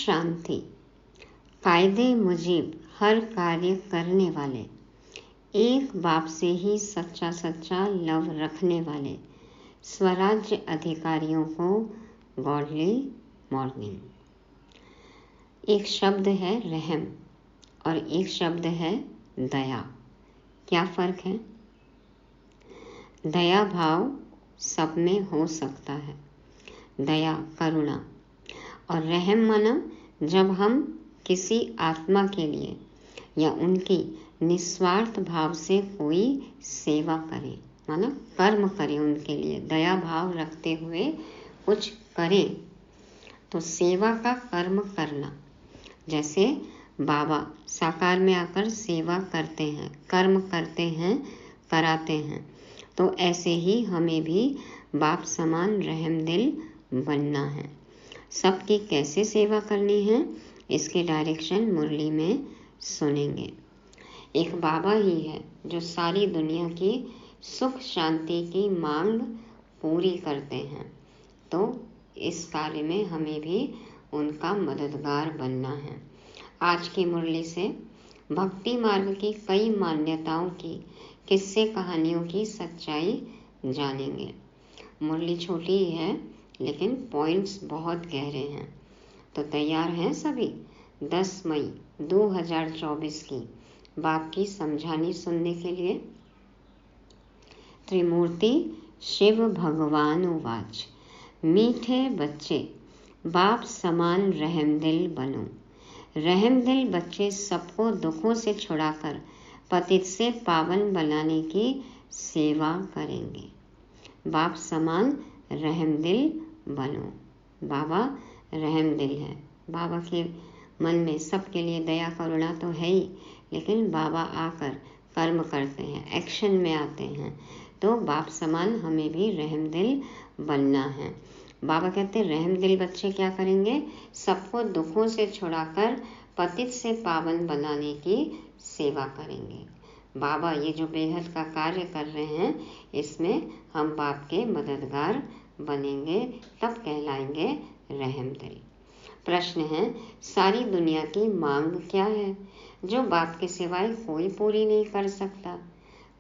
शांति। कायदे मुजीब हर कार्य करने वाले, एक बाप से ही सच्चा सच्चा लव रखने वाले स्वराज्य अधिकारियों को गॉडली मॉर्निंग। एक शब्द है रहम और एक शब्द है दया। क्या फर्क है? दया भाव सब में हो सकता है, दया करुणा, और रहम माना जब हम किसी आत्मा के लिए या उनकी निस्वार्थ भाव से कोई सेवा करें, माना कर्म करें, उनके लिए दया भाव रखते हुए कुछ करें, तो सेवा का कर्म करना। जैसे बाबा साकार में आकर सेवा करते हैं, कर्म करते हैं, कराते हैं, तो ऐसे ही हमें भी बाप समान रहम दिल बनना है। सबकी कैसे सेवा करनी है, इसके डायरेक्शन मुरली में सुनेंगे। एक बाबा ही है जो सारी दुनिया की सुख शांति की मांग पूरी करते हैं, तो इस कार्य में हमें भी उनका मददगार बनना है। आज की मुरली से भक्ति मार्ग की कई मान्यताओं की, किस्से कहानियों की सच्चाई जानेंगे। मुरली छोटी ही है लेकिन पॉइंट्स बहुत गहरे हैं। तो तैयार हैं सभी 10 मई 2024 की बाप की समझानी सुनने के लिए। त्रिमूर्ति शिव भगवान उवाच, मीठे बच्चे बाप समान रहमदिल बनो। रहमदिल बच्चे सबको दुखों से छुड़ाकर पतित से पावन बनाने की सेवा करेंगे। बाप समान रहमदिल बनो। बाबा रहमदिल है। बाबा के मन में सबके लिए दया करुणा तो है ही, लेकिन बाबा आकर कर्म करते हैं, एक्शन में आते हैं, तो बाप समान हमें भी रहमदिल बनना है। बाबा कहते हैं रहमदिल बच्चे क्या करेंगे? सबको दुखों से छुड़ाकर पतित से पावन बनाने की सेवा करेंगे। बाबा ये जो बेहद का कार्य कर रहे हैं, इसमें हम बाप के मददगार बनेंगे, तब कहलाएंगे रहमदिल। प्रश्न है, सारी दुनिया की मांग क्या है जो बाप के सिवाय कोई पूरी नहीं कर सकता?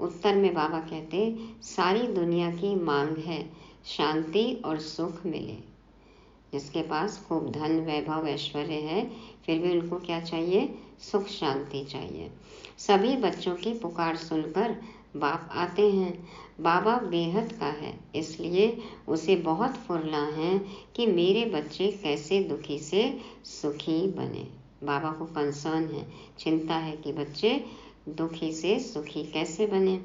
उत्तर में बाबा कहते, सारी दुनिया की मांग है शांति और सुख मिले। जिसके पास खूब धन वैभव ऐश्वर्य है, फिर भी उनको क्या चाहिए? सुख शांति चाहिए। सभी बच्चों की पुकार सुनकर बाप आते हैं। बाबा बेहद का है, इसलिए उसे बहुत फुर्ला है कि मेरे बच्चे कैसे दुखी से सुखी बने। बाबा को कंसर्न है, चिंता है कि बच्चे दुखी से सुखी कैसे बने।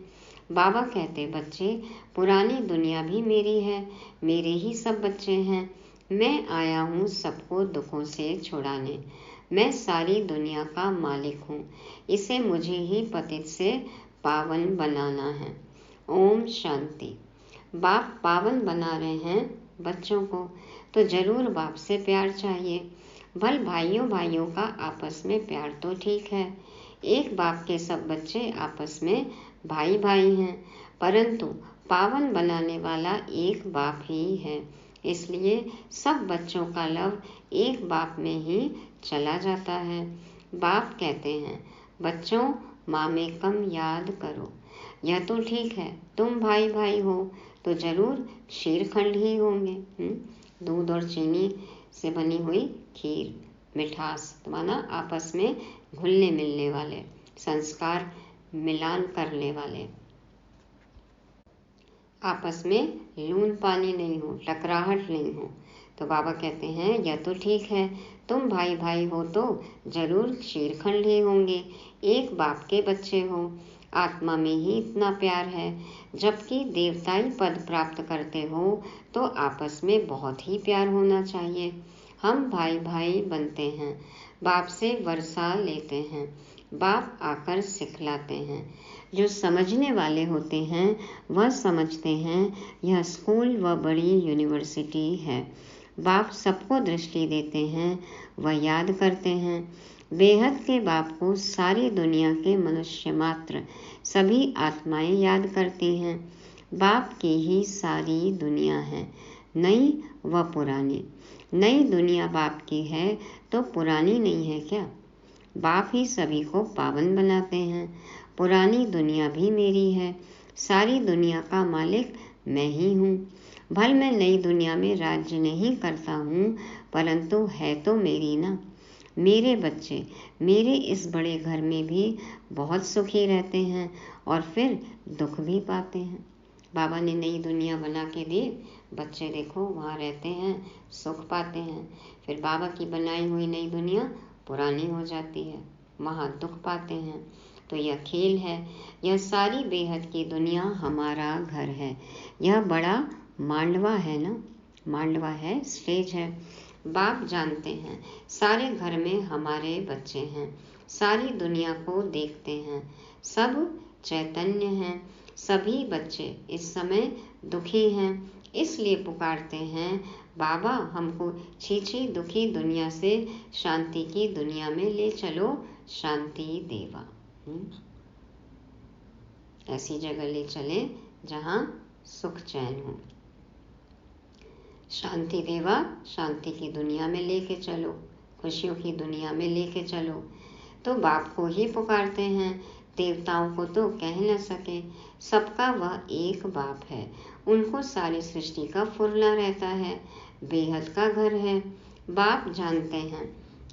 बाबा कहते, बच्चे पुरानी दुनिया भी मेरी है, मेरे ही सब बच्चे हैं। मैं आया हूँ सबको दुखों से छुड़ाने। मैं सारी दुनिया का मालिक हूँ, इसे मुझे ही पतित से पावन बनाना है। ओम शांति। बाप पावन बना रहे हैं बच्चों को, तो जरूर बाप से प्यार चाहिए। भल भाइयों भाइयों का आपस में प्यार तो ठीक है, एक बाप के सब बच्चे आपस में भाई भाई हैं, परंतु पावन बनाने वाला एक बाप ही है, इसलिए सब बच्चों का लव एक बाप में ही चला जाता है। बाप कहते हैं, बच्चों मामेकम याद करो। यह तो ठीक है, तुम भाई भाई हो तो जरूर शीरखंड ही होंगे। दूध और चीनी से बनी हुई खीर, मिठास, माना आपस में घुलने मिलने वाले, संस्कार मिलान करने वाले, आपस में लून पानी नहीं हो, टकराहट नहीं हो। तो बाबा कहते हैं, यह तो ठीक है, तुम भाई भाई हो तो जरूर शीरखंड ही होंगे, एक बाप के बच्चे हो। आत्मा में ही इतना प्यार है, जबकि देवताई पद प्राप्त करते हो तो आपस में बहुत ही प्यार होना चाहिए। हम भाई भाई बनते हैं, बाप से वर्षा लेते हैं, बाप आकर सिखलाते हैं। जो समझने वाले होते हैं वह समझते हैं यह स्कूल व बड़ी यूनिवर्सिटी है। बाप सबको दृष्टि देते हैं, वह याद करते हैं। बेहद के बाप को सारी दुनिया के मनुष्य मात्र सभी आत्माएं याद करती हैं। बाप की ही सारी दुनिया है, नई व पुरानी। नई दुनिया बाप की है तो पुरानी नहीं है क्या? बाप ही सभी को पावन बनाते हैं। पुरानी दुनिया भी मेरी है, सारी दुनिया का मालिक मैं ही हूँ। भल मैं नई दुनिया में राज्य नहीं करता हूँ, परंतु है तो मेरी ना। मेरे बच्चे मेरे इस बड़े घर में भी बहुत सुखी रहते हैं और फिर दुख भी पाते हैं। बाबा ने नई दुनिया बना के दी, बच्चे देखो वहाँ रहते हैं, सुख पाते हैं। फिर बाबा की बनाई हुई नई दुनिया पुरानी हो जाती है, वहाँ दुख पाते हैं। तो यह खेल है, यह सारी बेहद की दुनिया हमारा घर है। यह बड़ा मांडवा है ना, मांडवा है, स्टेज है। बाप जानते हैं सारे घर में हमारे बच्चे हैं, सारी दुनिया को देखते हैं, सब चैतन्य हैं। सभी बच्चे इस समय दुखी हैं, इसलिए पुकारते हैं बाबा हमको छी दुखी दुनिया से शांति की दुनिया में ले चलो, शांति देवा। ऐसी जगह ले चले जहाँ सुख चैन हो। शांति देवा, शांति की दुनिया में लेके चलो, खुशियों की दुनिया में लेके चलो। तो बाप को ही पुकारते हैं, देवताओं को तो कह न सके। सबका वह एक बाप है, उनको सारी सृष्टि का फुरना रहता है। बेहद का घर है, बाप जानते हैं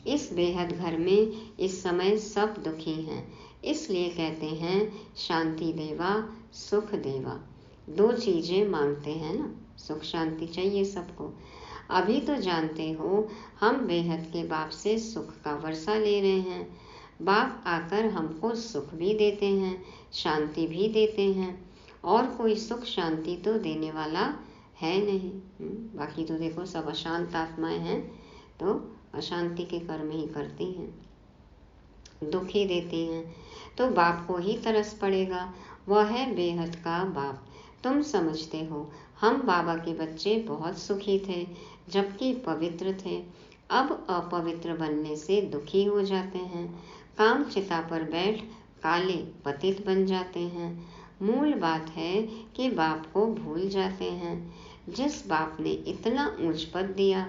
इस बेहद घर में इस समय सब दुखी हैं, इसलिए कहते हैं शांति देवा, सुख देवा। दो चीजें मांगते हैं ना, सुख शांति चाहिए सबको। अभी तो जानते हो हम बेहद के बाप से सुख का वर्षा ले रहे हैं। बाप आकर हमको सुख भी देते हैं, शांति भी देते हैं, और कोई सुख शांति तो देने वाला है नहीं। बाकी तो देखो सब अशांत आत्माएं हैं, तो अशांति के कर्म ही करती हैं, दुख ही देती हैं। तो बाप को ही तरस पड़ेगा, वह है बेहद का बाप। तुम समझते हो हम बाबा के बच्चे बहुत सुखी थे जबकि पवित्र थे, अब अपवित्र बनने से दुखी हो जाते हैं। काम चिता पर बैठ काले पतित बन जाते हैं। मूल बात है कि बाप को भूल जाते हैं। जिस बाप ने इतना ऊंच पद दिया,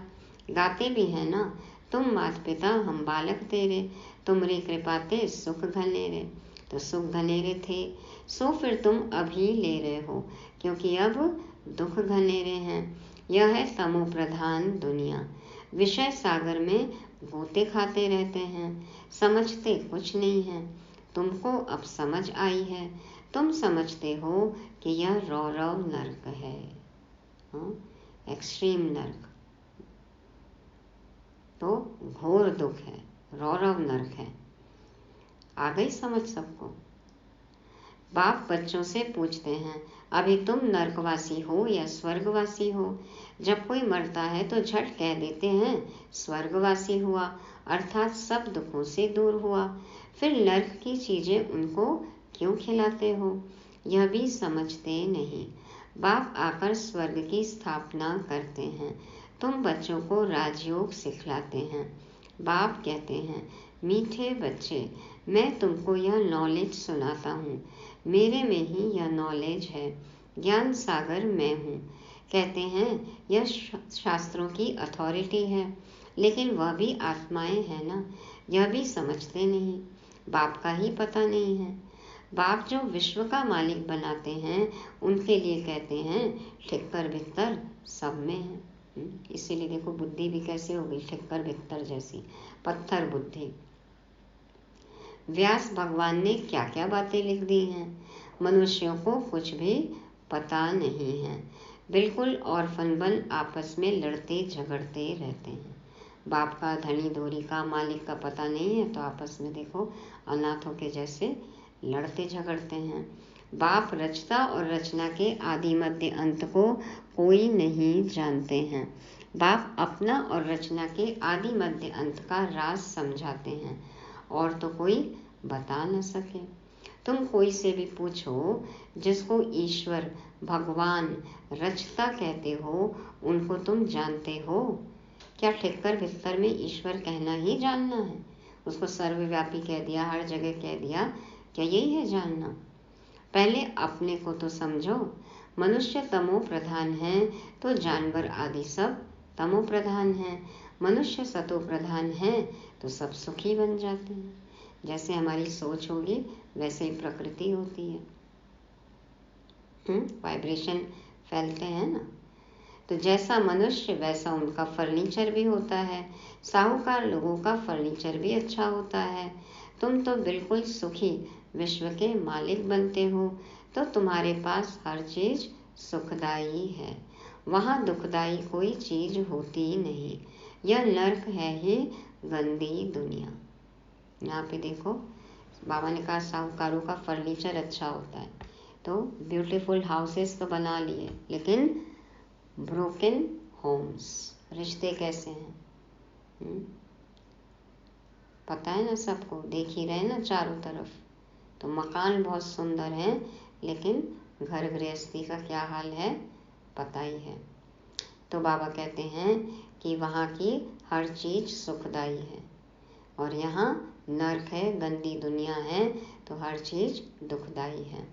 गाते भी है ना, तुम माता पिता हम बालक तेरे, तुमरी कृपा ते सुख घनेरे। तो सुख घनेरे थे, सो फिर तुम अभी ले रहे हो, क्योंकि अब दुख घनेरे हैं। यह है तमो प्रधान दुनिया, विषय सागर में गोते खाते रहते हैं, समझते कुछ नहीं है। तुमको अब समझ आई है, तुम समझते हो कि यह रौरव नरक है, एक्सट्रीम नरक, तो घोर दुख है, रौरव नरक है। आ गई समझ सबको? बाप बच्चों से पूछते हैं अभी तुम नरकवासी हो या स्वर्गवासी हो? जब कोई मरता है तो झट कह देते हैं स्वर्गवासी हुआ, अर्थात सब दुखों से दूर हुआ। फिर नरक की चीजें उनको क्यों खिलाते हो, यह भी समझते नहीं। बाप आकर स्वर्ग की स्थापना करते हैं, तुम बच्चों को राजयोग सिखलाते हैं। बाप कहते हैं मीठे बच्चे, मैं तुमको यह नॉलेज सुनाता हूँ, मेरे में ही यह नॉलेज है, ज्ञान सागर मैं हूँ। कहते हैं यह शास्त्रों की अथॉरिटी है, लेकिन वह भी आत्माएं हैं ना, यह भी समझते नहीं, बाप का ही पता नहीं है। बाप जो विश्व का मालिक बनाते हैं उनके लिए कहते हैं ठिक्कर भिक्कर सब में है। इसीलिए देखो बुद्धि भी कैसे हो गई, ठिक्कर भिक्कर जैसी, पत्थर बुद्धि। व्यास भगवान ने क्या क्या बातें लिख दी हैं, मनुष्यों को कुछ भी पता नहीं है, बिल्कुल ऑर्फन बन आपस में लड़ते झगड़ते रहते हैं। बाप का, धनी धोरी का, मालिक का पता नहीं है तो आपस में देखो अनाथों के जैसे लड़ते झगड़ते हैं। बाप रचता और रचना के आदि मध्य अंत को कोई नहीं जानते हैं। बाप अपना और रचना के आदि मध्य अंत का राज समझाते हैं, और तो कोई बता न सके। तुम कोई से भी पूछो जिसको ईश्वर भगवान रचता कहते हो, उनको तुम जानते हो क्या? ठिक्कर भिक्कर में ईश्वर कहना ही जानना है, उसको सर्वव्यापी कह दिया, हर जगह कह दिया, क्या यही है जानना? पहले अपने को तो समझो। मनुष्य तमो प्रधान है तो जानवर आदि सब तमो प्रधान है, मनुष्य सतो प्रधान है, तो सब सुखी बन जाते हैं। जैसे हमारी सोच होगी वैसे ही प्रकृति होती है। वाइब्रेशन फैलते हैं ना। तो जैसा मनुष्य वैसा उनका फर्नीचर भी होता है। साहूकार लोगों का फर्नीचर भी अच्छा होता है। तुम तो बिल्कुल सुखी विश्व के मालिक बनते हो, तो तुम्हारे पास हर चीज सुखदाई है। वहाँ दुखदाई कोई चीज होती ही नहीं। यह नर्क है ही गंदी दुनिया। यहाँ पे देखो बाबा ने कहा साहूकारों का फर्नीचर अच्छा होता है, तो ब्यूटीफुल हाउसेस तो बना लिए, लेकिन ब्रोकन होम्स, रिश्ते कैसे हैं? पता है ना सबको, देख ही रहे ना चारों तरफ। तो मकान बहुत सुंदर है, लेकिन घर गृहस्थी का क्या हाल है पता ही है। तो बाबा कहते हैं कि वहाँ की हर चीज सुखदाई है, और यहाँ नर्क है, गंदी दुनिया है, तो हर चीज दुखदाई है।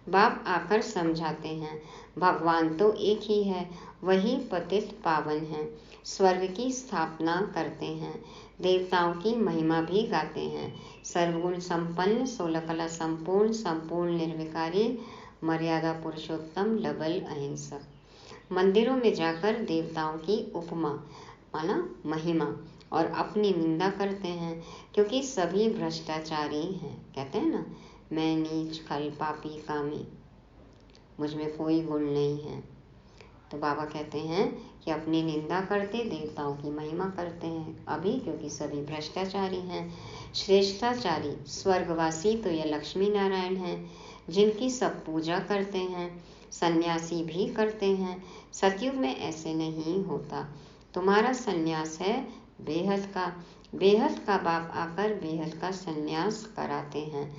बाप आकर समझाते हैं, भगवान तो एक ही है, वही पतित पावन है, स्वर्ग की स्थापना करते हैं, देवताओं की महिमा भी गाते हैं, सर्वगुण संपन्न, 16 कला संपूर्ण, संपूर्ण निर्विकारी, मर्यादा पुरुषोत्तम, डबल अहिंसक। मंदिरों में जाकर देवताओं की उपमा माना महिमा और अपनी निंदा करते हैं, क्योंकि सभी भ्रष्टाचारी हैं। कहते हैं ना, मैं नीच, खल, पापी, कामी, मुझ में कोई गुण नहीं है। तो बाबा कहते हैं कि अपनी निंदा करते, देवताओं की महिमा करते हैं अभी, क्योंकि सभी भ्रष्टाचारी हैं। श्रेष्ठाचारी स्वर्गवासी तो ये लक्ष्मी नारायण हैं, जिनकी सब पूजा करते हैं, सन्यासी भी करते हैं। सतयुग में ऐसे नहीं होता। तुम्हारा सन्यास है बेहद का, बेहद का बाप आकर बेहद का सन्यास कराते हैं।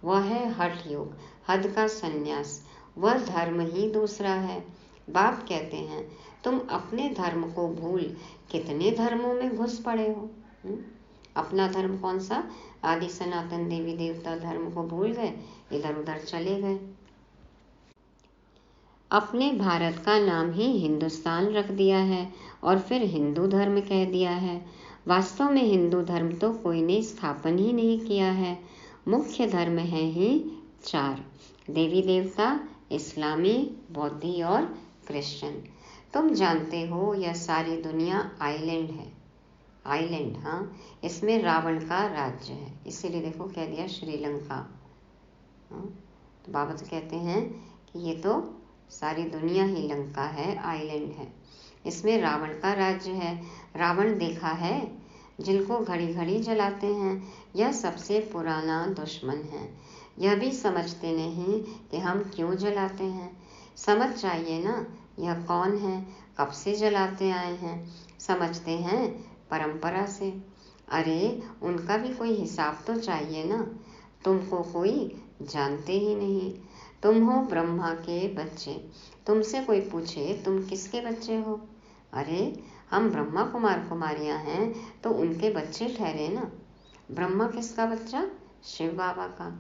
वह है हठ योग, हद का सन्यास, वह धर्म ही दूसरा है। बाप कहते हैं तुम अपने धर्म को भूल कितने धर्मों में घुस पड़े हो। अपना धर्म कौन सा? आदि सनातन देवी देवता धर्म को भूल गए, इधर उधर चले गए। अपने भारत का नाम ही हिंदुस्तान रख दिया है और फिर हिंदू धर्म कह दिया है। वास्तव में हिंदू धर्म तो कोई ने स्थापन ही नहीं किया है। मुख्य धर्म है ही 4, देवी देवता, इस्लामी, बौद्धि और क्रिश्चियन। तुम जानते हो यह सारी दुनिया आइलैंड है। आइलैंड, हाँ, इसमें रावण का राज्य है, इसीलिए देखो कह दिया श्रीलंका। हाँ, तो बाबा तो कहते हैं कि ये तो सारी दुनिया ही लंका है, आइलैंड है, इसमें रावण का राज्य है। रावण देखा है, जिनको घड़ी घड़ी जलाते हैं, यह सबसे पुराना दुश्मन है। यह भी समझते नहीं कि हम क्यों जलाते हैं। समझ चाहिए ना, यह कौन है, कब से जलाते आए हैं। समझते हैं परंपरा से। अरे उनका भी कोई हिसाब तो चाहिए ना। तुमको कोई जानते ही नहीं। तुम हो ब्रह्मा के बच्चे। तुमसे कोई पूछे तुम किसके बच्चे हो? अरे हम ब्रह्मा कुमार कुमारियां हैं, तो उनके बच्चे ठहरे ना। ब्रह्मा किसका बच्चा? शिव बाबा का।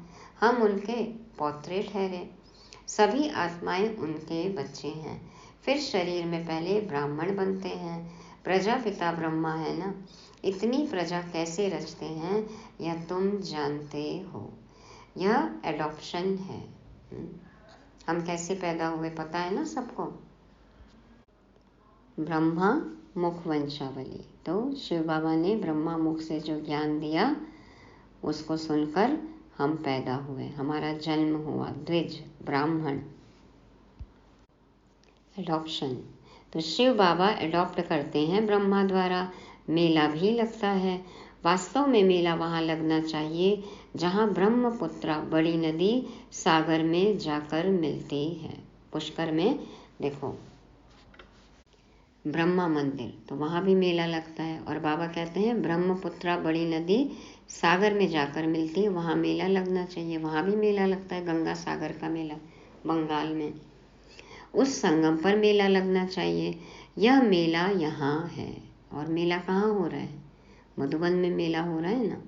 हम उनके पौत्रे ठहरे। सभी आत्माएं उनके बच्चे हैं। फिर शरीर में पहले ब्राह्मण बनते हैं। प्रजापिता ब्रह्मा है ना। इतनी प्रजा कैसे रचते हैं यह तुम जानते हो। यह एडॉप्शन है। हम कैसे पैदा हुए पता है ना सबको। ब्रह्मा मुख वंशावली, तो शिव बाबा ने ब्रह्मा मुख से जो ज्ञान दिया उसको सुनकर हम पैदा हुए, हमारा जन्म हुआ, द्विज ब्राह्मण। एडॉप्शन, तो शिव बाबा एडॉप्ट करते हैं ब्रह्मा द्वारा। मेला भी लगता है। वास्तव में मेला वहाँ लगना चाहिए जहाँ ब्रह्मपुत्रा बड़ी नदी सागर में जाकर मिलती है। पुष्कर में देखो ब्रह्मा मंदिर, तो वहाँ भी मेला लगता है। और बाबा कहते हैं ब्रह्मपुत्रा बड़ी नदी सागर में जाकर मिलती है, वहाँ मेला लगना चाहिए। वहाँ भी मेला लगता है, गंगा सागर का मेला बंगाल में। उस संगम पर मेला लगना चाहिए। यह मेला यहाँ है। और मेला कहाँ हो रहा है? मधुबन में मेला हो रहा है ना।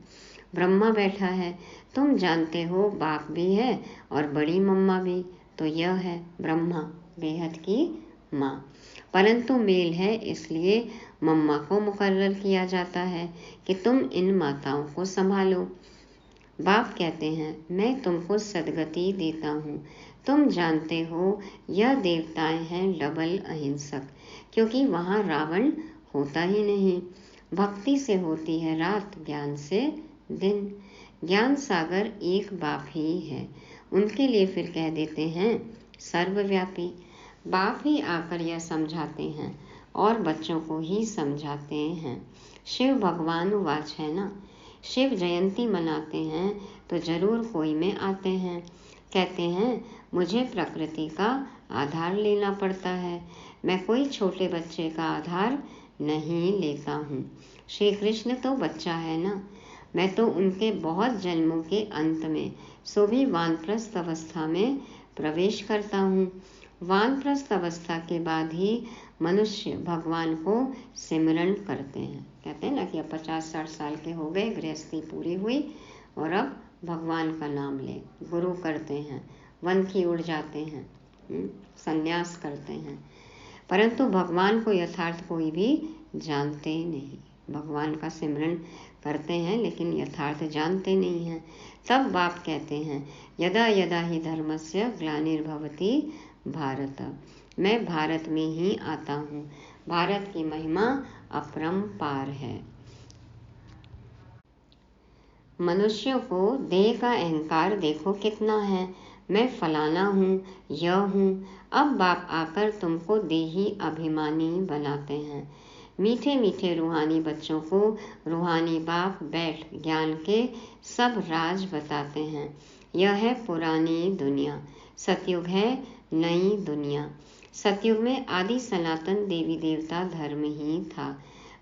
ब्रह्मा बैठा है, तुम जानते हो बाप भी है और बड़ी मम्मा भी, तो यह है ब्रह्मा, बेहद की माँ। परंतु मेल है इसलिए मम्मा को मुकर्रर किया जाता है कि तुम इन माताओं को संभालो। बाप कहते हैं, मैं तुमको सदगति देता हूँ। तुम जानते हो यह देवताएं हैं डबल अहिंसक, क्योंकि वहाँ रावण होता ही नहीं। भक्ति से होती है रात, ज्ञान से दिन। ज्ञान सागर एक बाप ही है, उनके लिए फिर कह देते हैं सर्वव्यापी। बाप ही आकर यह समझाते हैं और बच्चों को ही समझाते हैं। शिव भगवान वाच है ना, शिव जयंती मनाते हैं तो जरूर कोई में आते हैं। कहते हैं मुझे प्रकृति का आधार लेना पड़ता है, मैं कोई छोटे बच्चे का आधार नहीं लेता हूँ। श्री कृष्ण तो बच्चा है ना, मैं तो उनके बहुत जन्मों के अंत में, सो भी वानप्रस्थ अवस्था में प्रवेश करता हूँ। वानप्रस्थ अवस्था के बाद ही मनुष्य भगवान को सिमरण करते हैं। कहते हैं ना कि अब 50-60 साल के हो गए, गृहस्थी पूरी हुई और अब भगवान का नाम ले, गुरु करते हैं, वन की उड़ जाते हैं, संन्यास करते हैं। परंतु भगवान को यथार्थ कोई भी जानते नहीं। भगवान का सिमरन करते हैं लेकिन यथार्थ जानते नहीं हैं। तब बाप कहते हैं यदा यदा ही धर्मस्य ग्लानिर्भवति भारत, मैं भारत में ही आता हूँ। भारत की महिमा अपरंपार है। मनुष्यों को देह का अहंकार देखो कितना है, मैं फलाना हूँ, यह हूँ। अब बाप आकर तुमको देही अभिमानी बनाते हैं। मीठे मीठे रूहानी बच्चों को रूहानी बाप बैठ ज्ञान के सब राज बताते हैं। यह है पुरानी दुनिया, सतयुग है नई दुनिया। सतयुग में आदि सनातन देवी देवता धर्म ही था।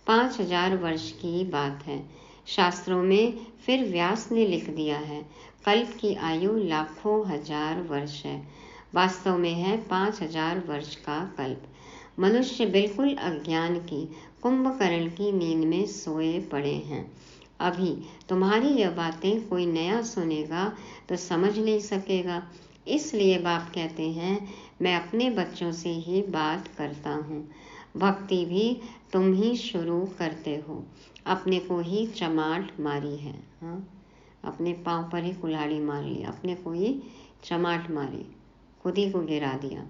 5000 वर्ष की बात है। शास्त्रों में फिर व्यास ने लिख दिया है कल्प की आयु लाखों हजार वर्ष है। वास्तव में है 5000 वर्ष का कल्प। मनुष्य बिल्कुल अज्ञान की कुंभकर्ण की नींद में सोए पड़े हैं। अभी तुम्हारी यह बातें कोई नया सुनेगा तो समझ नहीं सकेगा। इसलिए बाप कहते हैं मैं अपने बच्चों से ही बात करता हूँ। भक्ति भी तुम ही शुरू करते हो, अपने को ही चमाट मारी है। हाँ, अपने पाँव पर ही कुल्हाड़ी मार ली, अपने को ही चमाट मारी, खुद ही को गिरा दिया।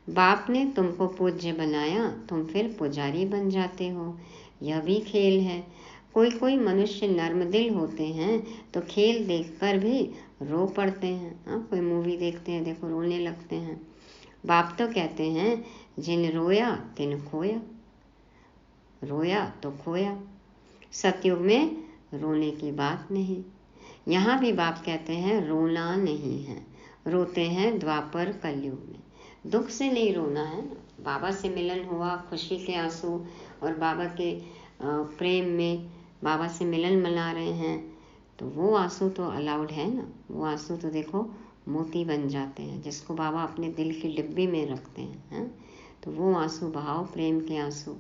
बाप ने तुमको पूज्य बनाया, तुम फिर पुजारी बन जाते हो। यह भी खेल है। कोई कोई मनुष्य नर्मदिल होते हैं तो खेल देखकर भी रो पड़ते हैं। हाँ, कोई मूवी देखते हैं देखो रोने लगते हैं। बाप तो कहते हैं जिन रोया तिन खोया, रोया तो खोया। सतयुग में रोने की बात नहीं। यहाँ भी बाप कहते हैं रोना नहीं है, रोते हैं द्वापर कलयुग में। दुख से नहीं रोना है। बाबा से मिलन हुआ, खुशी के आंसू, और बाबा के प्रेम में बाबा से मिलन मना रहे हैं तो वो आंसू तो अलाउड है ना। वो आंसू तो देखो मोती बन जाते हैं, जिसको बाबा अपने दिल की डिब्बी में रखते हैं। तो वो आंसू बहाओ, प्रेम के आंसू।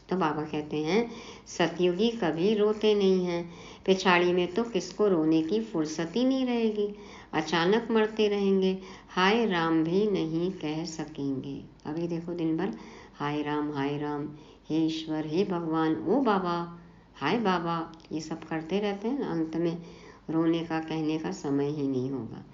तो बाबा कहते हैं सतयुगी कभी रोते नहीं हैं। पिछाड़ी में तो किसको रोने की फुर्सत ही नहीं रहेगी, अचानक मरते रहेंगे, हाय राम भी नहीं कह सकेंगे। अभी देखो दिन भर हाय राम, हे ईश्वर, हे भगवान, ओ बाबा, हाय बाबा, ये सब करते रहते हैं। अंत में रोने का कहने का समय ही नहीं होगा।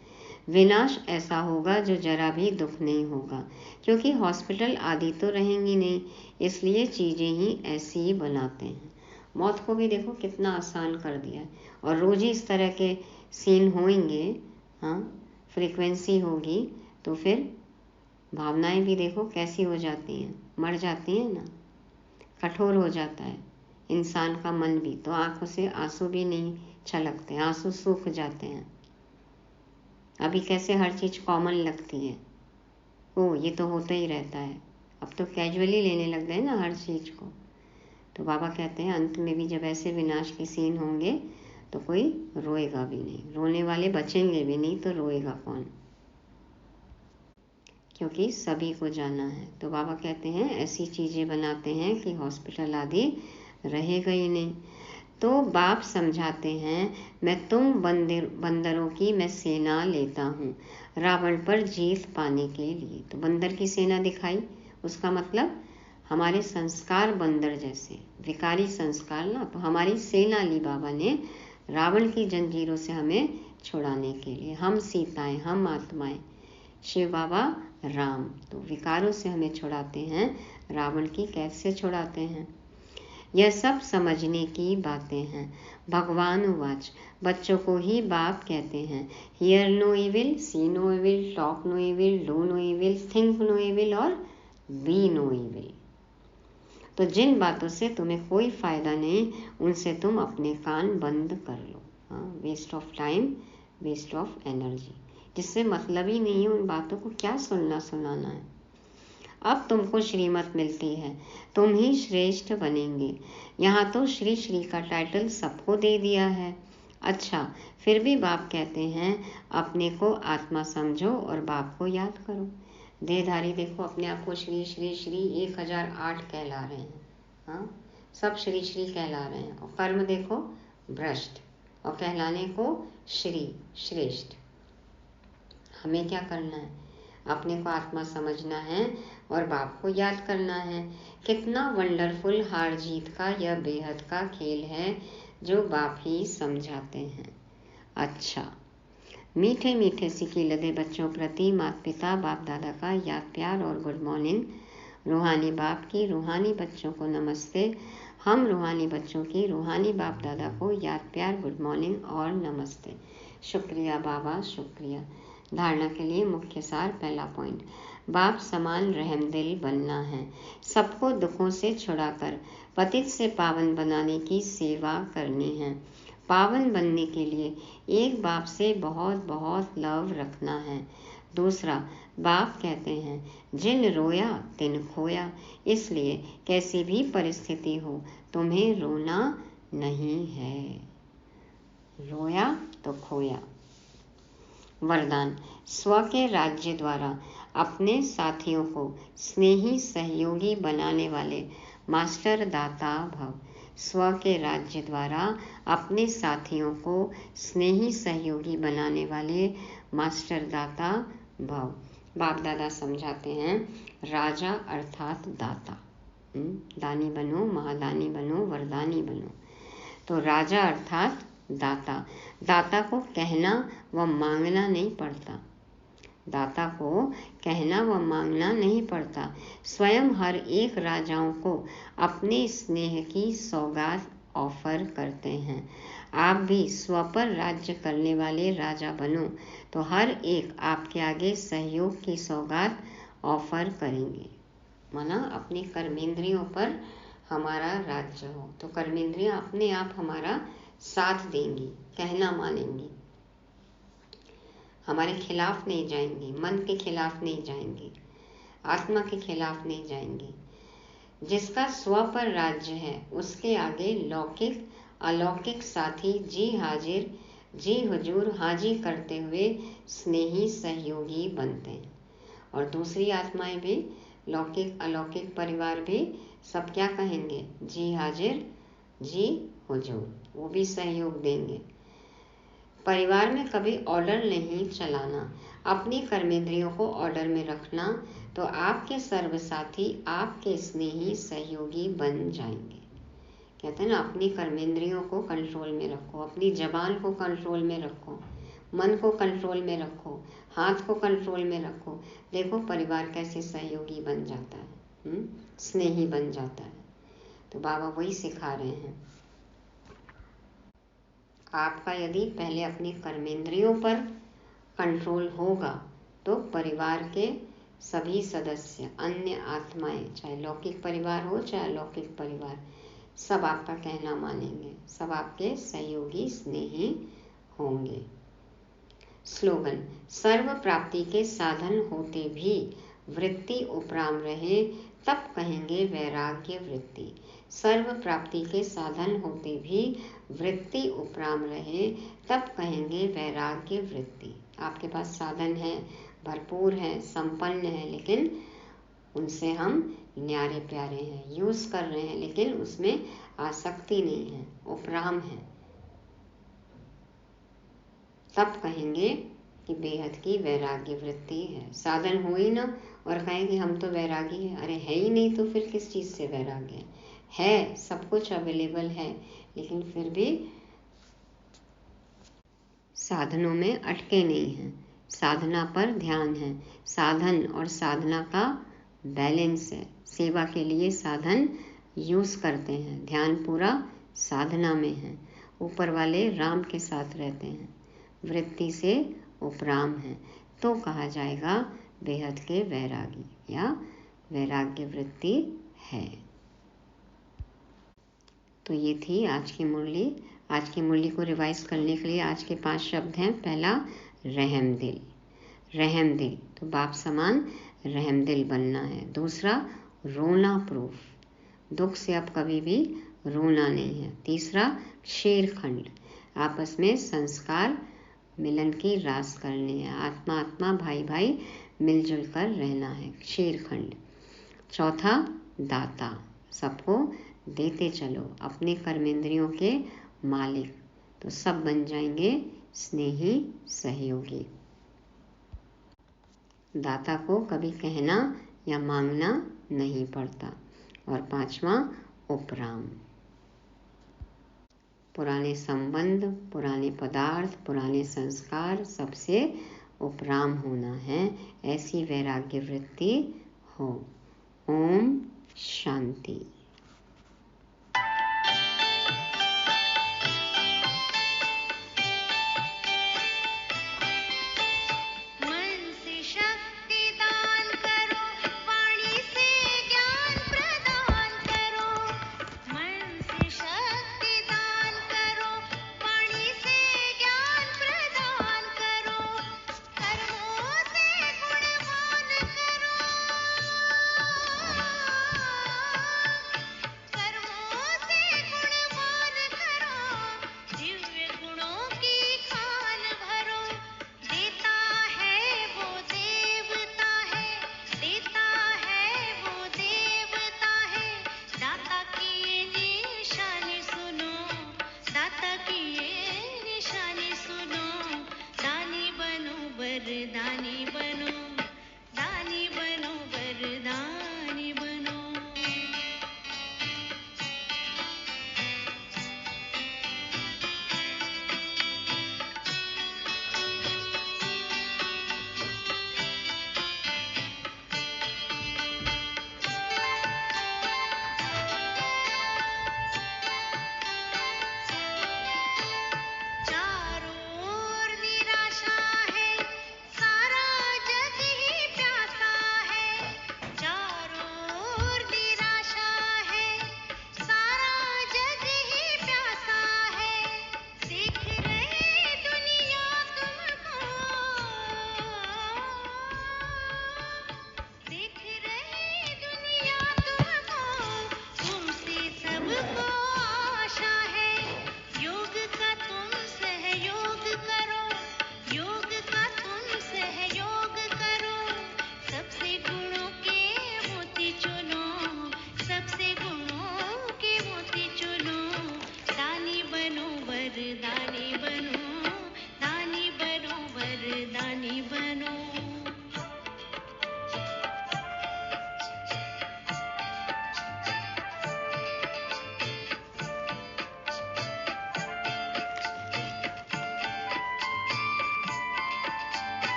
विनाश ऐसा होगा जो जरा भी दुख नहीं होगा, क्योंकि हॉस्पिटल आदि तो रहेंगी नहीं, इसलिए चीज़ें ही ऐसी ही बनाते हैं। मौत को भी देखो कितना आसान कर दिया है, और रोज ही इस तरह के सीन होंगे। हाँ, फ्रीक्वेंसी होगी तो फिर भावनाएं भी देखो कैसी हो जाती हैं, मर जाती हैं ना, कठोर हो जाता है इंसान का मन भी। तो आंखों से आंसू भी नहीं छलकते, आंसू सूख जाते हैं। अभी कैसे हर चीज़ कॉमन लगती है, ओ ये तो होता ही रहता है, अब तो कैजुअली लेने लग गए ना हर चीज़ को। तो बाबा कहते हैं अंत में भी जब ऐसे विनाश के सीन होंगे तो कोई रोएगा भी नहीं, रोने वाले बचेंगे भी नहीं, तो रोएगा कौन, क्योंकि सभी को जाना है। तो बाबा कहते हैं ऐसी चीज़ें बनाते हैं कि हॉस्पिटल आदि रहेगा ही नहीं। तो बाप समझाते हैं मैं तुम बंदरों की मैं सेना लेता हूँ रावण पर जीत पाने के लिए। तो बंदर की सेना दिखाई, उसका मतलब हमारे संस्कार बंदर जैसे विकारी संस्कार ना, तो हमारी सेना ली बाबा ने रावण की जंजीरों से हमें छुड़ाने के लिए। हम सीताएं, हम आत्माएं, शिव बाबा राम, तो विकारों से हमें छुड़ाते हैं। रावण की कैसे छुड़ाते हैं, यह सब समझने की बातें हैं। भगवान उवाच, बच्चों को ही बाप कहते हैं। Hear no evil, see no evil, talk no evil, do no evil, think no evil और बी नो इविल। तो जिन बातों से तुम्हें कोई फायदा नहीं, उनसे तुम अपने कान बंद कर लो। Waste of time, waste of energy, जिससे मतलब ही नहीं है, उन बातों को क्या सुनाना है। अब तुमको श्रीमत मिलती है, तुम ही श्रेष्ठ बनेंगे। यहाँ तो श्री श्री का टाइटल सबको दे दिया है। अच्छा, फिर भी बाप कहते हैं अपने को आत्मा समझो और बाप को याद करो। देहधारी देखो अपने आप को श्री श्री श्री 1008 कहला रहे हैं। हाँ, सब श्री श्री कहला रहे हैं। और कर्म देखो भ्रष्ट, और कहलाने को श्री श्रेष्ठ। हमें क्या करना है, अपने को आत्मा समझना है और बाप को याद करना है। कितना वंडरफुल हार जीत का यह बेहद का खेल है जो बाप ही समझाते हैं। अच्छा, मीठे मीठे सिके लदे बच्चों प्रति माता पिता बाप दादा का याद प्यार और गुड मॉर्निंग। रूहानी बाप की रूहानी बच्चों को नमस्ते। हम रूहानी बच्चों की रूहानी बाप दादा को याद प्यार गुड मॉर्निंग और नमस्ते। शुक्रिया बाबा, शुक्रिया। धारणा के लिए मुख्य सार, पहला पॉइंट, बाप समान रहमदिल बनना है। सबको दुखों से छुड़ाकर पतित से पावन बनाने की सेवा करनी है। पावन बनने के लिए एक बाप से बहुत बहुत लव रखना है। दूसरा, बाप कहते हैं जिन रोया तिन खोया, इसलिए कैसी भी परिस्थिति हो तुम्हें रोना नहीं है। रोया तो खोया। वरदान, स्व के राज्य द्वारा अपने साथियों को स्नेही सहयोगी बनाने वाले मास्टर दाता भव। स्व के राज्य द्वारा अपने साथियों को स्नेही सहयोगी बनाने वाले मास्टर दाता भव। बाप दादा समझाते हैं राजा अर्थात दाता। दानी बनो, महादानी बनो, वरदानी बनो। तो राजा अर्थात दाता। दाता को कहना व मांगना नहीं पड़ता। दाता को कहना व मांगना नहीं पड़ता। स्वयं हर एक राजाओं को अपने स्नेह की सौगात ऑफर करते हैं। आप भी स्व पर राज्य करने वाले राजा बनो तो हर एक आपके आगे सहयोग की सौगात ऑफर करेंगे। माना अपने कर्मेंद्रियों पर हमारा राज्य हो तो कर्मेंद्रियां अपने आप हमारा साथ देंगी, कहना मानेंगी, हमारे खिलाफ नहीं जाएंगी, मन के खिलाफ नहीं जाएंगी, आत्मा के खिलाफ नहीं जाएंगी। जिसका स्व पर राज्य है उसके आगे लौकिक अलौकिक साथी जी हाजिर जी हुजूर हाजी करते हुए स्नेही सहयोगी बनते हैं। और दूसरी आत्माएं भी, लौकिक अलौकिक परिवार भी सब क्या कहेंगे, जी हाजिर जी हुजूर, वो भी सहयोग देंगे। परिवार में कभी ऑर्डर नहीं चलाना, अपनी कर्मेंद्रियों को ऑर्डर में रखना तो आपके सर्वसाथी आपके स्नेही सहयोगी बन जाएंगे। कहते हैं ना, अपनी कर्मेंद्रियों को कंट्रोल में रखो, अपनी जबान को कंट्रोल में रखो, मन को कंट्रोल में रखो, हाथ को कंट्रोल में रखो। देखो परिवार कैसे सहयोगी बन जाता है, स्नेही बन जाता है। तो बाबा वही सिखा रहे हैं। आपका यदि पहले अपनी कर्मेंद्रियों पर कंट्रोल होगा तो परिवार के सभी सदस्य, अन्य आत्माएं, चाहे लौकिक परिवार हो चाहे अलौकिक परिवार, सब आपका कहना मानेंगे, सब आपके सहयोगी स्नेही होंगे। स्लोगन, सर्व प्राप्ति के साधन होते भी वृत्ति उपराम रहे तब कहेंगे वैराग्य वृत्ति। सर्व प्राप्ति के साधन होते भी वृत्ति उपराम रहे तब कहेंगे वैराग्य वृत्ति। आपके पास साधन है, भरपूर है, संपन्न है, लेकिन उनसे हम न्यारे प्यारे हैं, यूज कर रहे हैं, लेकिन उसमें आसक्ति नहीं है, उपराम है, तब कहेंगे कि बेहद की वैराग्य वृत्ति है। साधन हो ही ना और कहें कि हम तो वैरागी हैं, अरे है ही नहीं तो फिर किस चीज़ से वैराग्य है? सब कुछ अवेलेबल है, लेकिन फिर भी साधनों में अटके नहीं हैं। साधना पर ध्यान है, साधन और साधना का बैलेंस है। सेवा के लिए साधन यूज़ करते हैं, ध्यान पूरा साधना में है। ऊपर वाले राम के साथ रहते हैं, वृत्ति से उपराम है, तो कहा जाएगा बेहद के वैरागी या वैराग्य वृत्ति है। तो ये थी आज की मुरली। आज की मुरली को रिवाइज करने के लिए आज के 5 शब्द हैं। पहला, रहमदिल। रहमदिल तो बाप समान रहमदिल बनना है। दूसरा, रोना प्रूफ, दुख से अब कभी भी रोना नहीं है। तीसरा, शेरखंड, आपस में संस्कार मिलन की रास करनी है। आत्मा आत्मा भाई भाई मिलजुल कर रहना है, शेरखंड। चौथा, दाता, सबको देते चलो, अपने कर्मेंद्रियों के मालिक, तो सब बन जाएंगे स्नेही सहयोगी। दाता को कभी कहना या मांगना नहीं पड़ता। और पांचवा, उपराम, पुराने संबंध, पुराने पदार्थ, पुराने संस्कार, सबसे उपराम होना है। ऐसी वैराग्य वृत्ति हो। ओम शांति।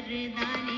वरदानी